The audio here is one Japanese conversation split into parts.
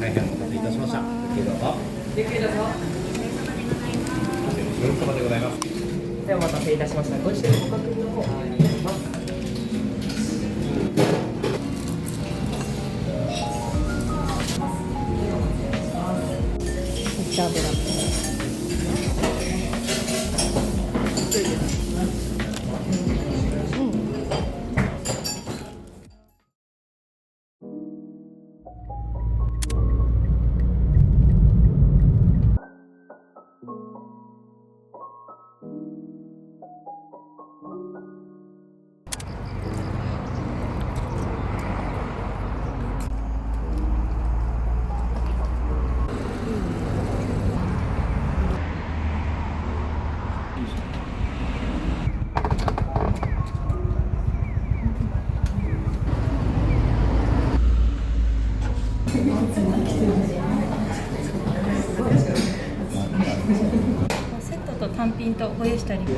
大変お待たせいたしました。どうぞ。ゆっくりどうぞ。ごちそうさまでございます。ではお待たせいたしました。ご指定のご確認の方お願いします。めっちゃ油。セットと単品とご用意してあります。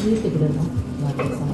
言ってくれるの？マーケさん。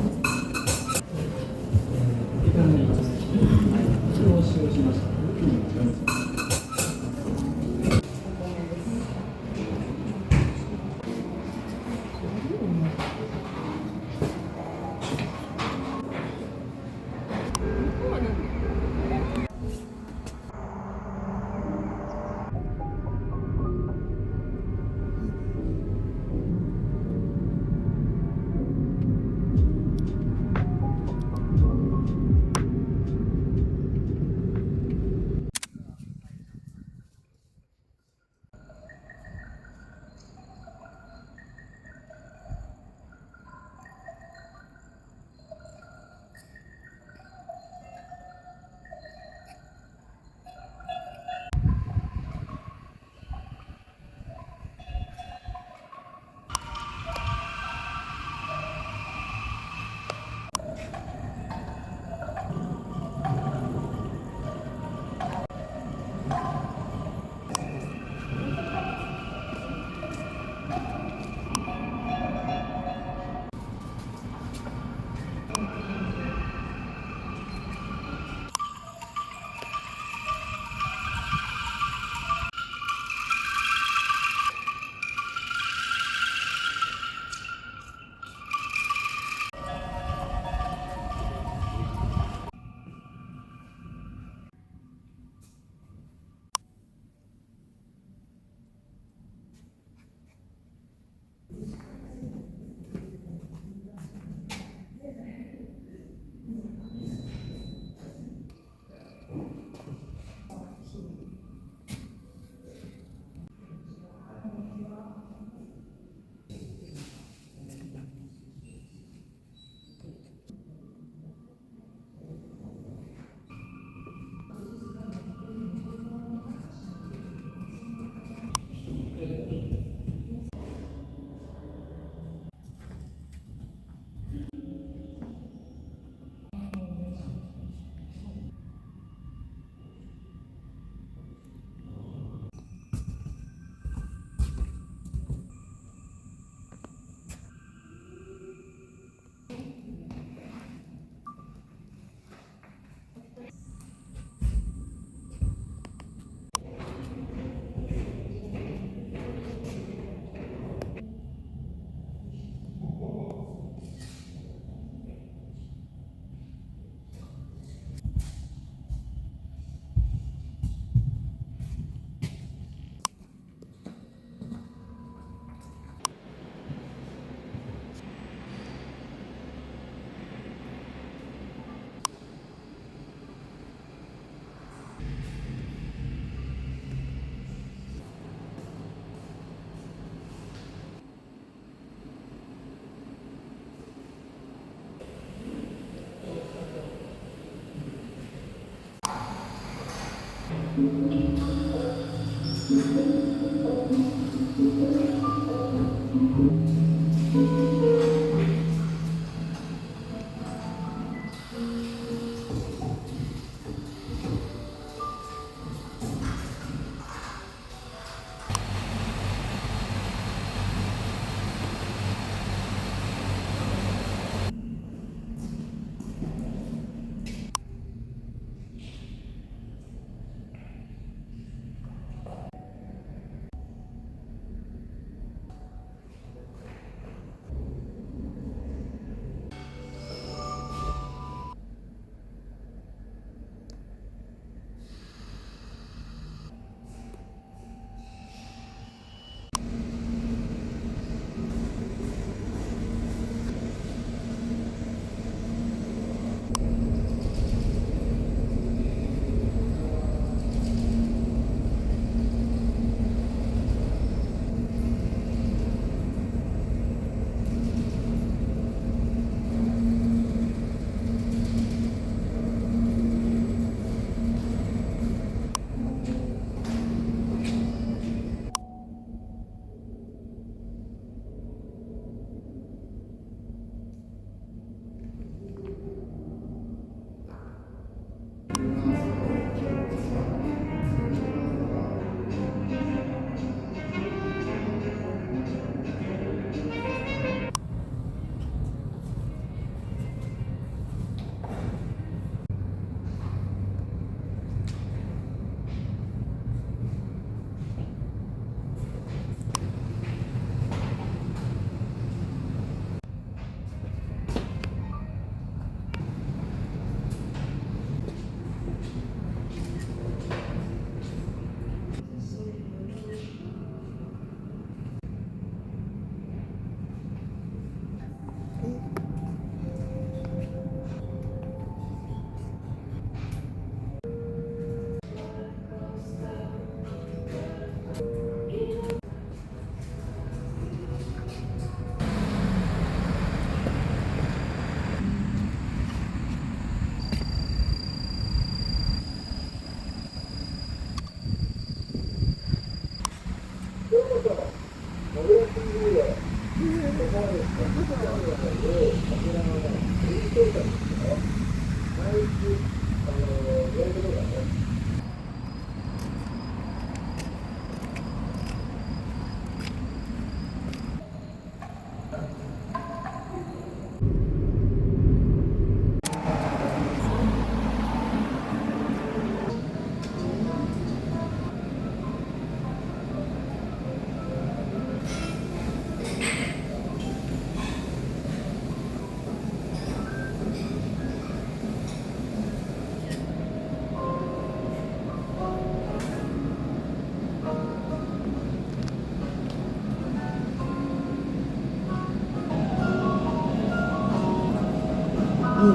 いいね。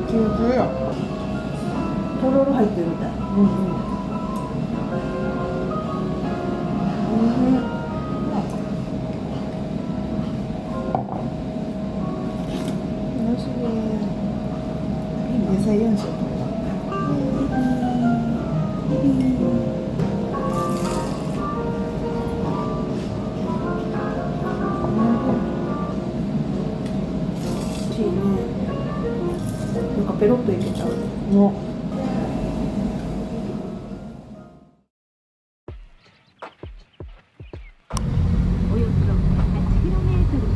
キューキューや。とろろ入ってるみたい。うんうん。おいしいね。野菜4種。なんかペロッといけちゃうの。およそ 8km こ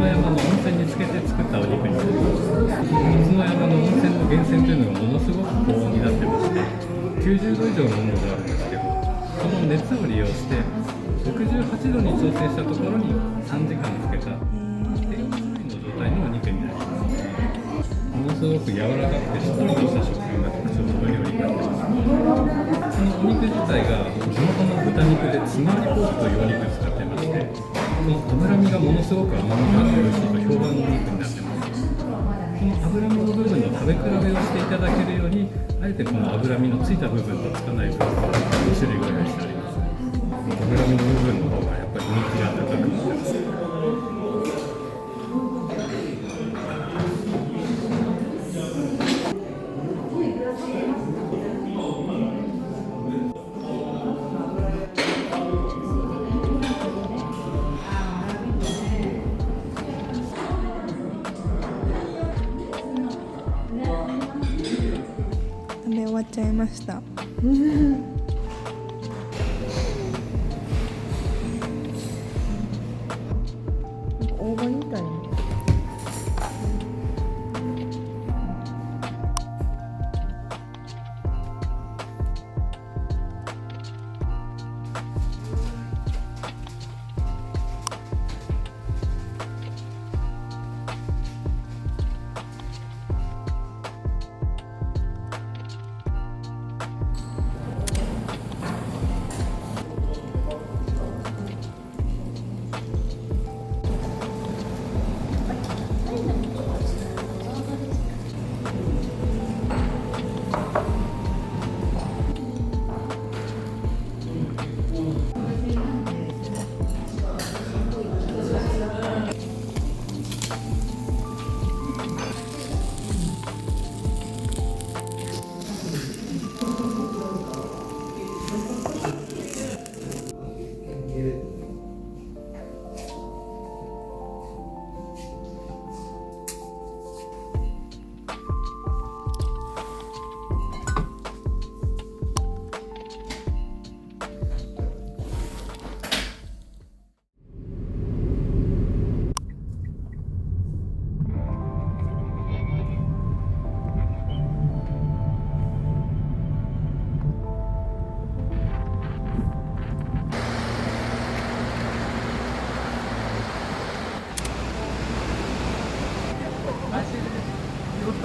の山の温泉につけて作ったお肉になります。夏の山の温泉の源泉というのがものすごく高温になってまして、90度以上の温度があるんですけど、その熱を利用して68度に調整したところに3時間つけた低温調理の状態のお肉になります。ものすごく柔らかくてしっとりとした食感が特徴の料理になっています。そのお肉自体が地元の豚肉でつまりポークというお肉を使ってまして、その脂身がものすごく甘みがあって美味しいと評判のお肉になっています。この脂身の部分の食べ比べをしていただけるように、あえてこの脂身のついた部分とつかない部分を2種類ご用意しております。脂身の部分の方がやっぱり人気が高くなってます。食べ終わっちゃいました。大葉みたいな。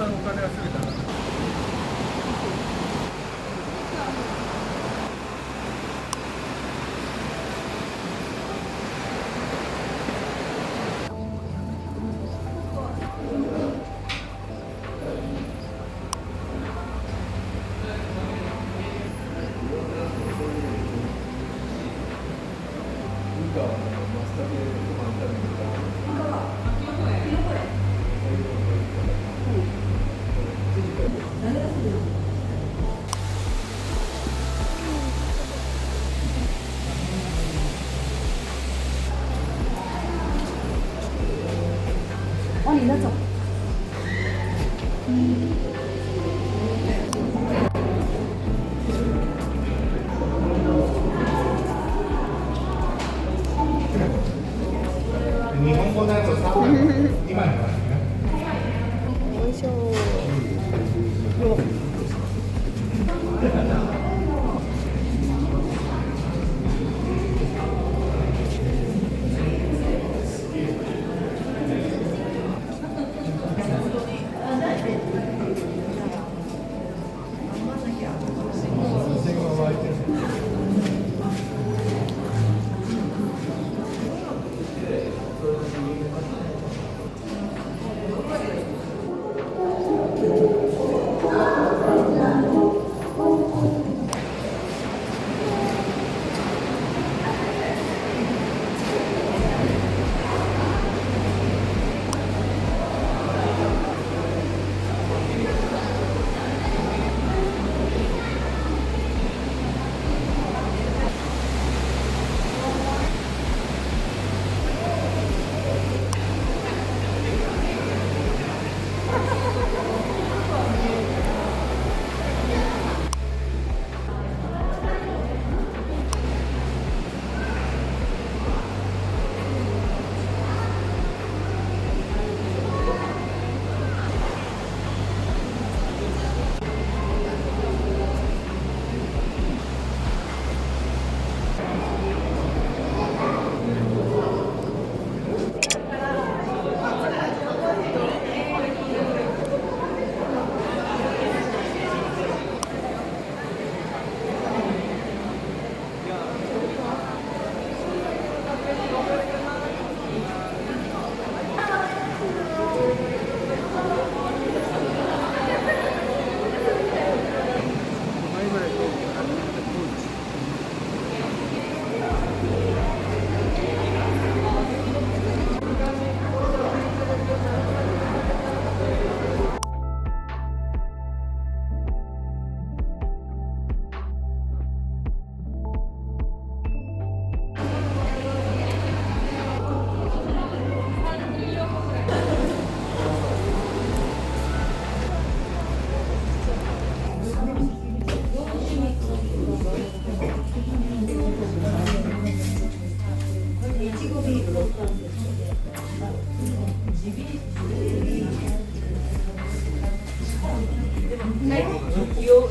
お金は全て日本語のやつを3枚2枚のね。よいしょ。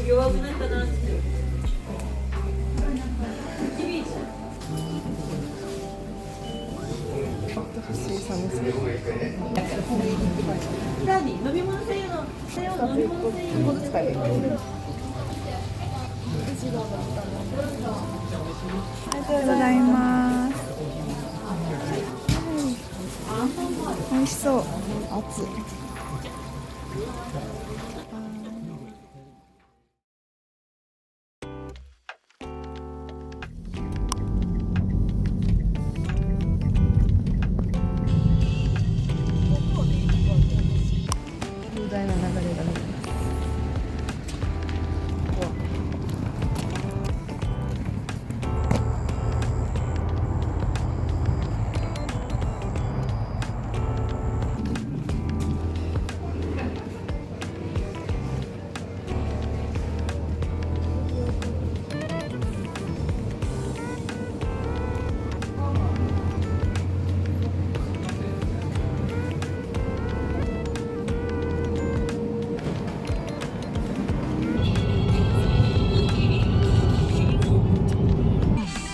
弱くなったなって。ラディ飲み物専用の飲み物専用の使える。ありがとうございます。美味しそう。熱い。雄大な流れが見えます。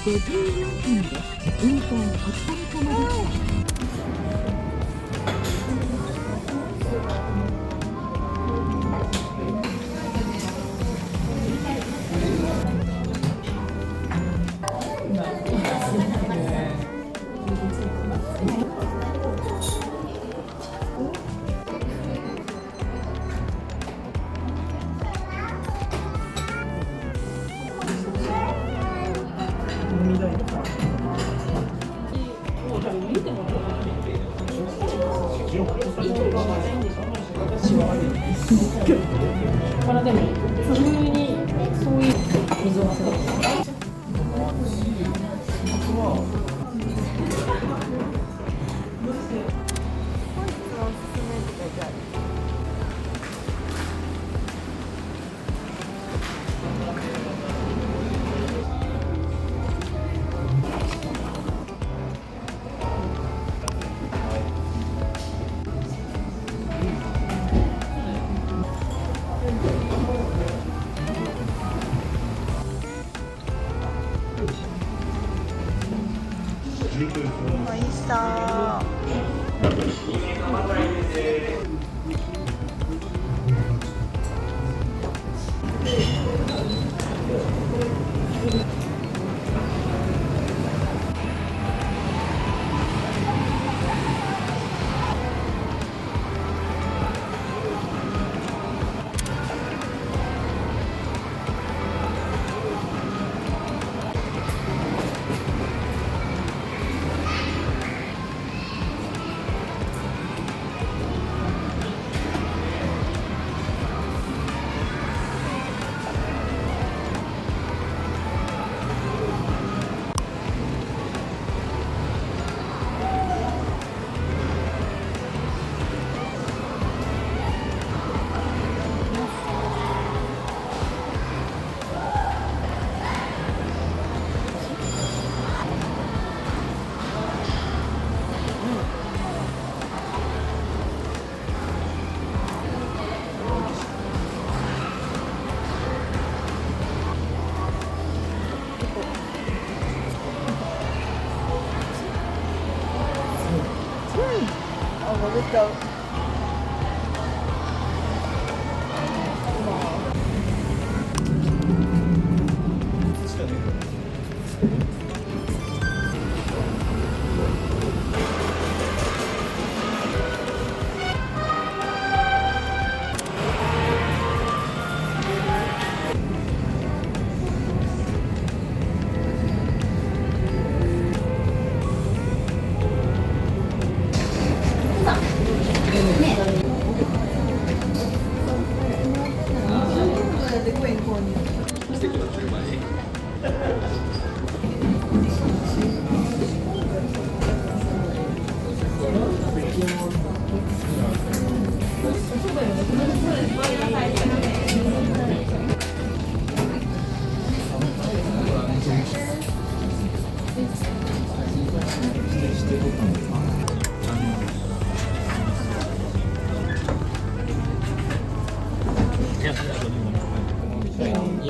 54分で運転お疲れ様でした。からでも普通にそういう水を忘れて。おいしそう。食べちゃう。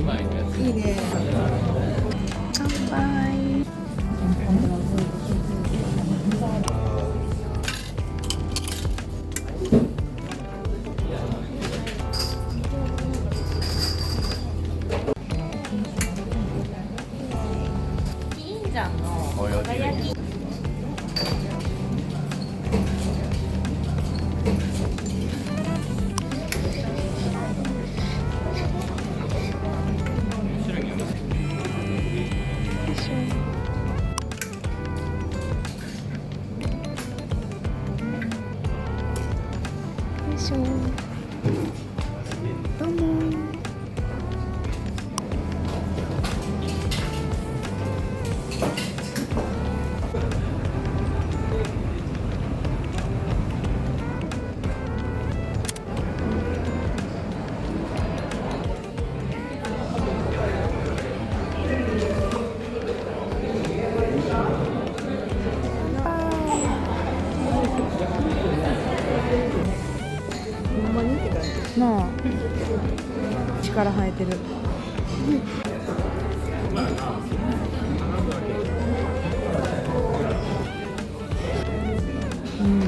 2枚のやつ。いいね。乾杯。どうも。ほんまにって感じ。なあ。力生えてる。うん。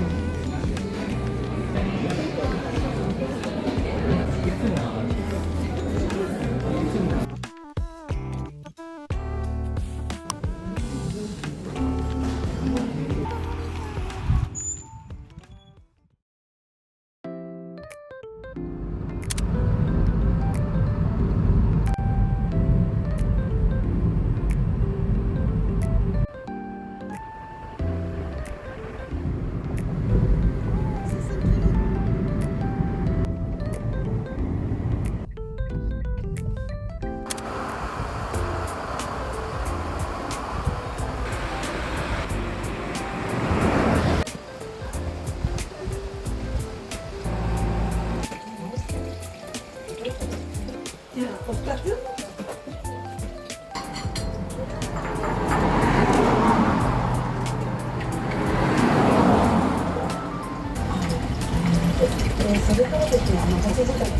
それからですね、お店自体に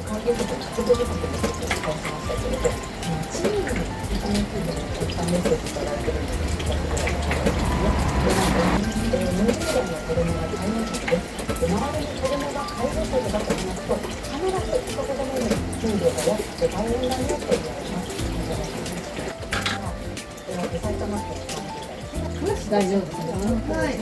関係者と直接時間でお伝えしましたけれど、チームに一日でたくさんメッセージいただいてるんですけど、無重量の子供が介護者で、周りの子供が介護者だと言いますと、必ず一言目に給料が安くて大変だねって言われます。埼玉県大丈夫ですか？はい。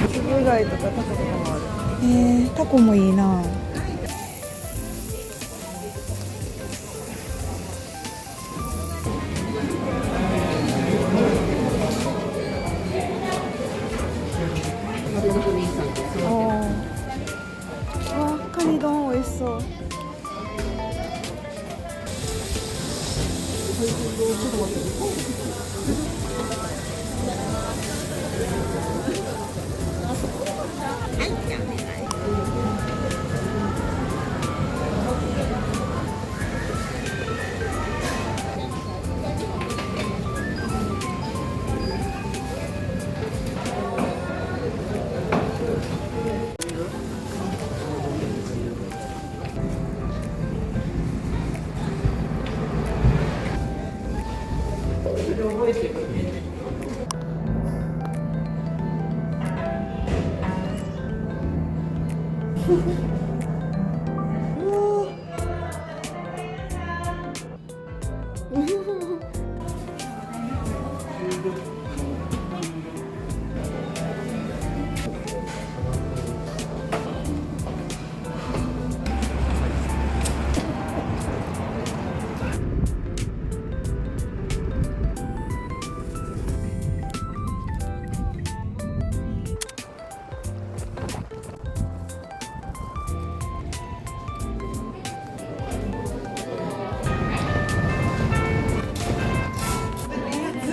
つぶ貝とかタコとかもある。タコもいいな。カニ丼美味しそう。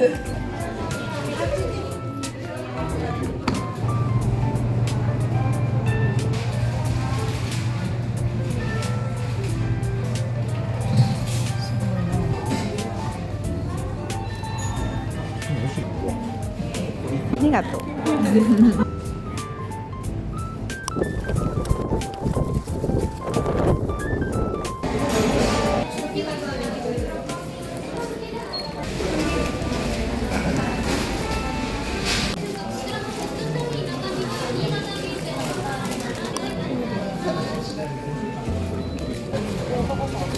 ありがとう。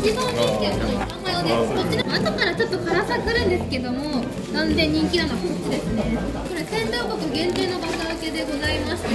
一番人気はこの甘マヨです。こっちの後からちょっと辛さくるんですけども、なんで人気なのはこっちですね。これ仙台国限定のバター系でございまして。